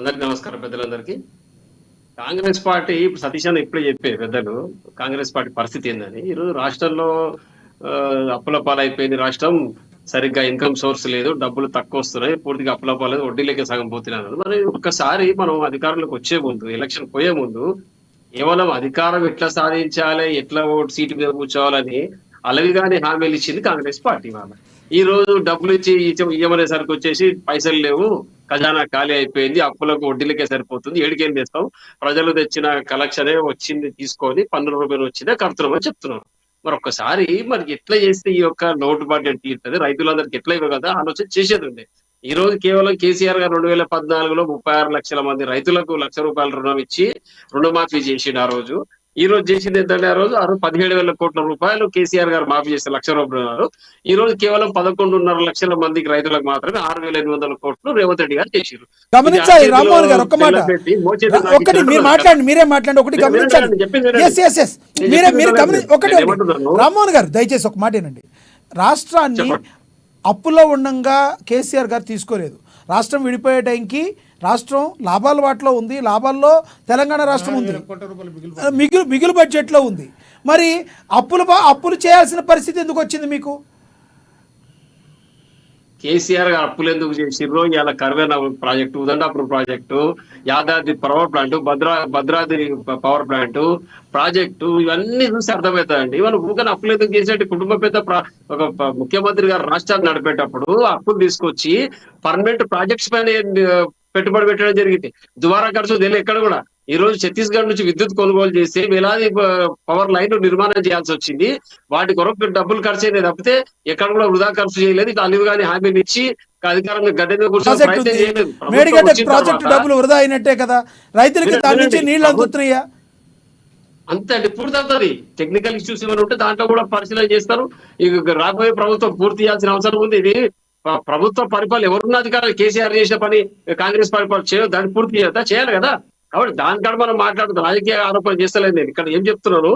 అందరికి నమస్కారం పెద్దలందరికీ. కాంగ్రెస్ పార్టీ ఇప్పుడు సతీష్ అన్న ఇప్పుడే చెప్పారు పెద్దలు. కాంగ్రెస్ పార్టీ పరిస్థితి ఏందని. ఈరోజు రాష్ట్రంలో అప్పుల పాలైపోయింది రాష్ట్రం. సరిగ్గా ఇన్కమ్ సోర్స్ లేదు. డబ్బులు తక్కువ వస్తున్నాయి. పూర్తిగా అప్పుల పాలైంది. వడ్డీలకే సగం పోతున్నారు. మరి ఒక్కసారి మనం అధికారంలోకి వచ్చే ముందు, ఎలక్షన్ పోయే ముందు కేవలం అధికారం ఎట్లా సాధించాలి, ఎట్లా ఓటు సీటు మీద కూర్చోవాలని అలవిగానే హామీలు ఇచ్చింది కాంగ్రెస్ పార్టీ వాళ్ళ. ఈ రోజు డబ్బులు ఇచ్చి ఇయ్యమనేసరికి వచ్చేసి పైసలు లేవు, ఖజానా ఖాళీ అయిపోయింది, అప్పులకు వడ్డీలకే సరిపోతుంది, ఏడికేం చేస్తాం, ప్రజలు తెచ్చిన కలెక్షనే వచ్చింది తీసుకొని రూపాయలు వచ్చిందే కడుతున్నామని చెప్తున్నారు. మరి ఒక్కసారి మరి ఎట్లా చేస్తే ఈ యొక్క లోటు బడ్జెట్ తీరుతుంది, రైతులందరికీ ఎట్లా ఇవ్వ కదా ఆలోచన చేసేది ఉండే. ఈ రోజు కేవలం కేసీఆర్ గారు 2014లో 36 లక్షల మంది రైతులకు ₹1,00,000 రుణం ఇచ్చి రుణమాఫీ చేసిండు ఆ రోజు. ఈ రోజు చేసింది ఏంటంటే ఆ రోజు 17,000 కోట్ల రూపాయలు కేసీఆర్ గారు మాఫీ చేస్తే ₹1,00,000. ఈ రోజు కేవలం 11.5 లక్షల మందికి రైతులకు మాత్రమే 6,800 కోట్లు రేవంత్ రెడ్డి గారు చేశారు. గమనించాలి రామ్మోహన్ గారు, ఒక్క మాట ఒకటి మీరు మాట్లాడండి, మీరే మాట్లాడండి. ఒకటి గమనించాలి, ఒకటి రామ్మోహన్ గారు దయచేసి ఒక మాట ఏనండి. రాష్ట్రాన్ని అప్పులో ఉండగా కేసీఆర్ గారు తీసుకోలేదు. రాష్ట్రం విడిపోయే టైంకి రాష్ట్రం లాభాల వాటిలో ఉంది, లాభాల్లో తెలంగాణ రాష్ట్రం ఉంది, మిగులు బడ్జెట్లో ఉంది. మరి అప్పులు చేయాల్సిన పరిస్థితి ఎందుకు వచ్చింది మీకు? కేసీఆర్ గారు అప్పులు ఎందుకు చేసిర్రు? ఇలా Karvena project, Udandapuram project, Yadadri power plant, Bhadradri power plant project, ఇవన్నీ చూసి అర్థమవుతాయండి. ఇవన్నీ ఊరికనే అప్పులు ఎందుకు చేసేటి? కుటుంబ పెద్ద ఒక ముఖ్యమంత్రి గారు రాష్ట్రాన్ని నడిపేటప్పుడు అప్పులు తీసుకొచ్చి పర్మనెంట్ ప్రాజెక్ట్స్ పైన పెట్టుబడి పెట్టడం జరిగింది. దుబారా ఖర్చు తెలియదు ఎక్కడ కూడా. ఈ రోజు ఛత్తీస్గఢ్ నుంచి విద్యుత్ కొనుగోలు చేసి వేలాది పవర్ లైన్ నిర్మాణం చేయాల్సి వచ్చింది. వాటి కొరకు డబ్బులు ఖర్చు అయినది తప్పితే ఎక్కడ కూడా వృధా ఖర్చు చేయలేదు. ఇట్లా అలివి కానీ హామీలు ఇచ్చి అధికారంలో గడ్డ మీద కూర్చొని ప్రయత్నం చేయలేదు. డబ్బులు వృధా అయినట్టే కదా, రైతులకి దాని నుంచి నీళ్లు అందుతున్నాయా? అంతే అండి, పూర్తవుతుంది. టెక్నికల్ ఇష్యూస్ ఏమైనా ఉంటే దాంట్లో కూడా పరిశీలన చేస్తారు. ఇక రాబోయే ప్రభుత్వం పూర్తి చేయాల్సిన అవసరం ఉంది. ఇది ప్రభుత్వ పరిపాలన ఎవరున్న అధికారులు కేసీఆర్ చేసిన పని కాంగ్రెస్ పరిపాలన చేయదు, దాన్ని పూర్తి చేయాలి కదా. కాబట్టి దానికాడ మనం మాట్లాడుతాం, రాజకీయ ఆరోపణలు చేస్తలేదు. నేను ఇక్కడ ఏం చెప్తున్నాను,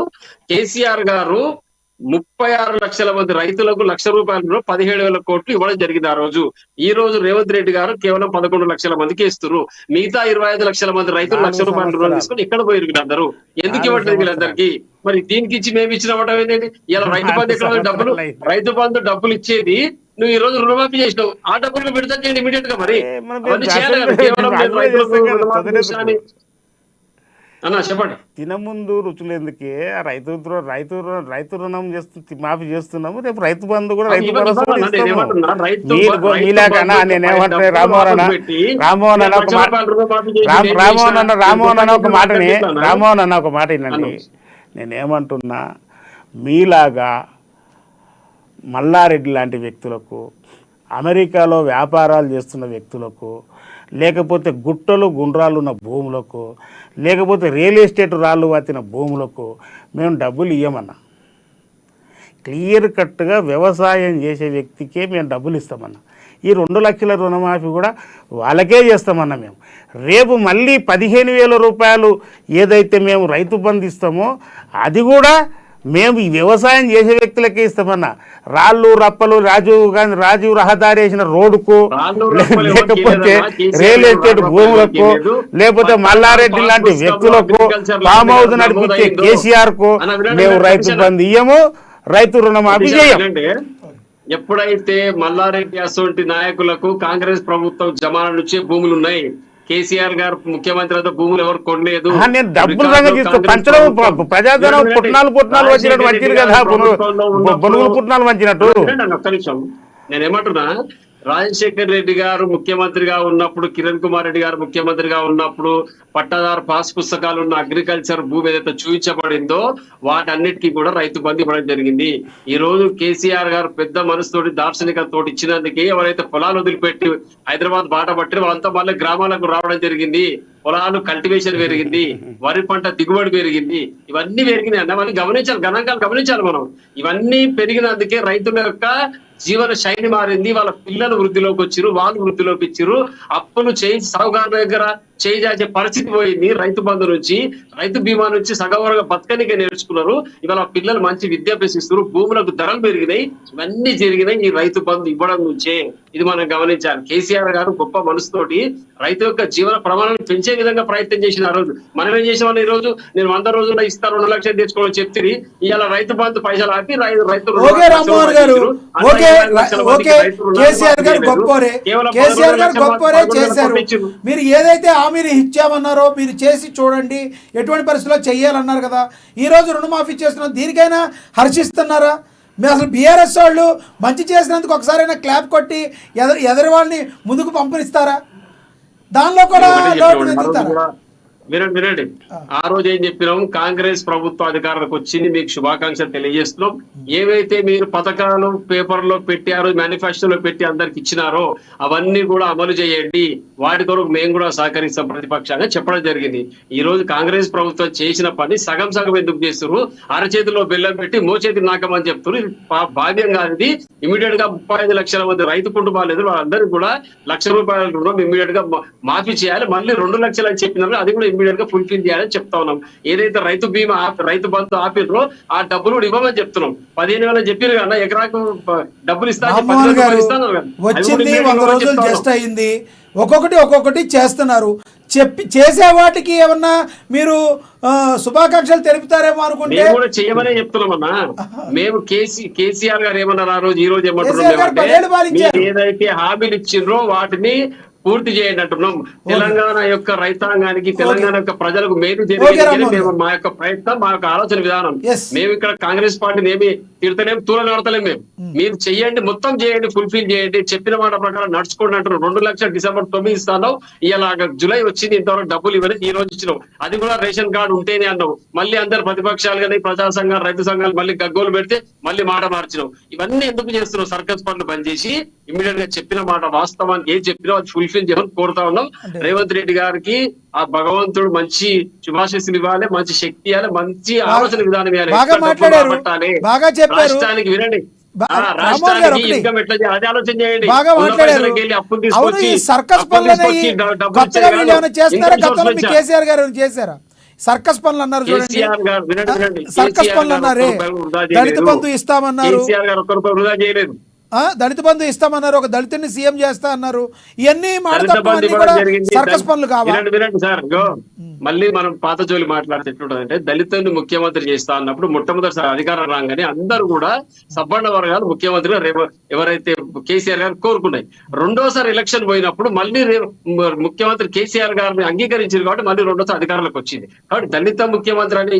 కేసీఆర్ గారు 36 లక్షల మంది రైతులకు ₹1,00,000 17,000 కోట్లు ఇవ్వడం జరిగింది ఆ రోజు. ఈ రోజు రేవంత్ రెడ్డి గారు కేవలం 11 లక్షల మందికి ఇస్తున్నారు. మిగతా 25 లక్షల మంది రైతులు ₹1,00,000 రుణం తీసుకుని ఎక్కడ పోయారు వీళ్ళందరూ? ఎందుకు ఇవ్వట్లేదు వీళ్ళందరికీ? మరి దీనికి ఇచ్చి మేము ఇచ్చిన ఇవ్వడం ఏంటండి? ఇలా రైతు బంధు ఎక్కడ డబ్బులు, రైతు బంధు డబ్బులు ఇచ్చేది నువ్వు ఈ రోజు రుణమాఫీ చేసినావు, ఆ డబ్బులు విడుదల చేయండి ఇమీడియట్ గా. మరి అవన్నీ చేయాలి కదా. కేవలం అన్నా చెప్పండి. తినముందు రుచులు ఎందుకే? రైతు రుణం మాఫీ చేస్తున్నాము, రేపు రైతు బంధు కూడా రైతు భరోసా మీలాగనా? నేనేమంటున్నా రామ్మోహన్ అన్న ఒక మాట వినండి. నేనేమంటున్నా, మీలాగా మల్లారెడ్డి లాంటి వ్యక్తులకు, అమెరికాలో వ్యాపారాలు చేస్తున్న వ్యక్తులకు, లేకపోతే గుట్టలు గుండ్రాలు ఉన్న భూములకు, లేకపోతే రియల్ ఎస్టేట్ రాళ్ళు వాతిన భూములకు మేము డబ్బులు ఇవ్వమన్నా. క్లియర్ కట్గా వ్యవసాయం చేసే వ్యక్తికే మేము డబ్బులు ఇస్తామన్నా. ఈ 2 లక్షల రుణమాఫీ కూడా వాళ్ళకే చేస్తామన్నా. మేము రేపు మళ్ళీ 15,000 రూపాయలు ఏదైతే మేము రైతు బంధు ఇస్తామో అది కూడా మేము ఈ వ్యవసాయం చేసే వ్యక్తులకే ఇస్తామన్నా. రాళ్ళు రప్పలు రాజీవ్ రహదారి వేసిన రోడ్డుకు, లేకపోతే రియల్ ఎస్టేట్ భూములకు, లేకపోతే మల్లారెడ్డి లాంటి వ్యక్తులకు, ఫామ్ హౌస్ నడిపించే కేసీఆర్ కు మేము రైతు బంధు ఇయ్యము, రైతు రుణమాఫీ చేయము. ఎప్పుడైతే మల్లారెడ్డి అసోంటి నాయకులకు కాంగ్రెస్ ప్రభుత్వం జమానా నుంచే భూములు ఉన్నాయి, కేసీఆర్ గారు ముఖ్యమంత్రి అయితే భూములు ఎవరు కొనలేదు. నేను డబ్బులు పంచడం ప్రజాధనం పుట్నాలు వచ్చినట్టు మంచిది కదా, బొనుగులు పుట్నాలు మంచినట్టు. ఒక్క నిమిషం, నేనేమంటున్నా, రాజశేఖర్ రెడ్డి గారు ముఖ్యమంత్రిగా ఉన్నప్పుడు, కిరణ్ కుమార్ రెడ్డి గారు ముఖ్యమంత్రిగా ఉన్నప్పుడు పట్టాదారు పాస్ పుస్తకాలు ఉన్న అగ్రికల్చర్ భూమి ఏదైతే చూపించబడిందో వాటన్నిటికీ కూడా రైతు బంధు ఇవ్వడం జరిగింది. ఈ రోజు కేసీఆర్ గారు పెద్ద మనసుతోటి దార్శనికతోటి ఇచ్చినందుకే ఎవరైతే పొలాలు వదిలిపెట్టి హైదరాబాద్ బాట పట్టి వాళ్ళంతా మళ్ళీ గ్రామాలకు రావడం జరిగింది. పొలాలు కల్టివేషన్ పెరిగింది, వరి పంట దిగుబడి పెరిగింది, ఇవన్నీ పెరిగినాయి అన్న. అవన్నీ గమనించాలి, గణాంకాలు గమనించాలి మనం. ఇవన్నీ పెరిగినందుకే రైతుల యొక్క జీవన శైలి మారింది. వాళ్ళ పిల్లలు వృద్ధిలోకి వచ్చిరు, వాళ్ళు వృద్ధిలోకి ఇచ్చిరు. అప్పులు చేయించి సాగుగారుల దగ్గర చేసే పరిస్థితి పోయింది. రైతు బంధు నుంచి, రైతు బీమా నుంచి సగవరగా బతకనికే నేర్చుకున్నారు. ఇవాళ పిల్లలు మంచి విద్య అభ్యసిస్తున్నారు, భూములకు ధరలు పెరిగినాయి. ఇవన్నీ జరిగినాయి ఈ రైతు బంధు ఇవ్వడం నుంచే. ఇది మనం గమనించాలి. కేసీఆర్ గారు గొప్ప మనసుతోటి రైతు యొక్క జీవన ప్రమాణాలను పెంచే విధంగా ప్రయత్నం చేసిన ఆ రోజు. మనం ఏం చేసామని ఈ రోజు నేను 100 రోజుల్లో ఇస్తాను 2 లక్షలు తెచ్చుకోవాలని చెప్తే ఇవాళ రైతు బంధు పైసలు ఆపి రైతు ఓకే రామ్మోహన్ గారు, ఓకే ఓకే, కేసీఆర్ గారు గొప్పరే, కేసీఆర్ గారు గొప్పరే చేశారు. మీరు ఏదైతే హామీని ఇచ్చామన్నారో మీరు చేసి చూడండి, ఎటువంటి పరిస్థితుల్లో చెయ్యాలన్నారు కదా. ఈ రోజు రుణమాఫీ చేస్తున్నారు, దీనికైనా హర్షిస్తున్నారా? మీరు అసలు బీఆర్ఎస్ వాళ్ళు మంచి చేసినందుకు ఒకసారైనా క్లాప్ కొట్టి ఎదురు వాళ్ళని ముందుకు పంపిస్తారా? దానిలో కూడా లోటు వెతుకుతారా? వినండి. ఆ రోజు ఏం చెప్పినాం, కాంగ్రెస్ ప్రభుత్వ అధికారులకు వచ్చింది, మీకు శుభాకాంక్షలు తెలియజేస్తున్నాం. ఏవైతే మీరు పథకాలు పేపర్లో పెట్టారో, మేనిఫెస్టోలో పెట్టి అందరికి ఇచ్చినారో అవన్నీ కూడా అమలు చేయండి, వాటి కొరకు మేము కూడా సహకరిస్తాం ప్రతిపక్షంగా చెప్పడం జరిగింది. ఈ రోజు కాంగ్రెస్ ప్రభుత్వం చేసిన పని సగం సగం ఎందుకు చేస్తున్నారు? అరచేతిలో బెల్లం పెట్టి మోచేతి నాకమని చెప్తున్నారు. ఇది భావ్యం కాదు. ఇది ఇమీడియట్ గా 35 లక్షల మంది రైతు కుటుంబాలు ఎదురు వాళ్ళందరికీ కూడా ₹1,00,000 రుణం ఇమీడియట్ గా మాఫీ చేయాలి. మళ్ళీ 2 లక్షలు అని చెప్పినారు, అది కూడా ఇమీడియట్ గా ఫుల్ఫిల్ చేయాలని చెప్తా ఉన్నాం. ఏదైతే రైతు బీమా రైతు బంధు ఆపిర్రో ఆ డబ్బులు కూడా ఇవ్వమని చెప్తున్నాం. 15,000 చెప్పారు కదా, ఎకరాకు డబ్బులు ఇస్తాను వచ్చింది 100 రోజులు జస్ట్ అయింది. ఒక్కొక్కటి చేస్తున్నారు. చేసే వాటికి ఏమన్నా మీరు శుభాకాంక్షలు తెలుపుతారేమో అనుకుంటే కూడా చేయమనే చెప్తున్నామన్నా. మేము కేసీఆర్ గారు ఏమన్నారు ఆ రోజు, ఈ రోజు ఏమంటున్నాం, ఏదైతే హామీలు ఇచ్చిండ్రో వాటిని పూర్తి చేయండి అంటున్నాం. తెలంగాణ యొక్క రైతాంగానికి, తెలంగాణ యొక్క ప్రజలకు మేలు జరిగేది మా యొక్క ప్రయత్నం, మా యొక్క ఆలోచన విధానం. మేము ఇక్కడ కాంగ్రెస్ పార్టీని ఏమి తిడతలేం, తూలనాడతలేం. మేము మీరు చెయ్యండి, మొత్తం చేయండి, ఫుల్ఫిల్ చేయండి, చెప్పిన మాట ప్రకారం నడుచుకోండి అంటున్నాం. 2 లక్షలు డిసెంబర్ 9 ఇస్తాను, ఇలా జూలై వచ్చింది, ఇంతవరకు డబ్బులు ఇవ్వలేదు, ఈ రోజు ఇచ్చినాం. అది కూడా రేషన్ కార్డు ఉంటేనే అన్నాం. మళ్ళీ అందరు ప్రతిపక్షాలు కానీ ప్రజా సంఘాలు, రైతు సంఘాలు మళ్ళీ గగ్గోలు పెడితే మళ్ళీ మాట మార్చినాం. ఇవన్నీ ఎందుకు చేస్తున్నాం? సర్కస్ పనులు బంద్ చేసి ఇమ్మీడియట్ గా చెప్పిన మాట వాస్తవానికి ఏం చెప్పినా అది ఫుల్ఫిల్ చేయమని కోరుతా ఉన్నాం. రేవంత్ రెడ్డి గారికి ఆ భగవంతుడు మంచి శుభాశీస్సులు ఇవ్వాలి, మంచి శక్తి ఇవ్వాలి, మంచి ఆలోచన విధానం ఇవ్వాలి. రాష్ట్రానికి వినండి, రాష్ట్రానికి ఇన్కమ్ ఎట్లా అదే ఆలోచన చేయండి. అప్పులు తీసుకొచ్చి కేసీఆర్ గారు చేశారా? సర్కస్ పనులు అన్నారు చూడండి, సర్కస్ పనులు అన్నారే. దళిత బంధు ఇస్తామన్నారు, కేసీఆర్ గారు ఒక్క రూపాయి వృధా చేయలేదు. దళిత బంధు ఇస్తామన్నారు, ఒక దళితుడిని సీఎం చేస్తా అన్నారు. ఇవన్నీ సర్కస్ పనులు కావాలి. వినండి సార్, మళ్ళీ మనం పాత జోలి మాట్లాడితే ఎట్లుంటదంటే, దళితుడిని ముఖ్యమంత్రి చేస్తా అన్నప్పుడు మొట్టమొదటిసారి అధికారం రాగానే అందరూ కూడా సబ్బండ వర్గాలు ముఖ్యమంత్రిగా ఎవరైతే కేసీఆర్ గారు కోరుకున్నాయి. రెండోసారి ఎలక్షన్ పోయినప్పుడు మళ్ళీ ముఖ్యమంత్రి కేసీఆర్ గారిని అంగీకరించారు కాబట్టి మళ్ళీ రెండోసారి అధికారంలోకి వచ్చింది. కాబట్టి దళిత ముఖ్యమంత్రి అనే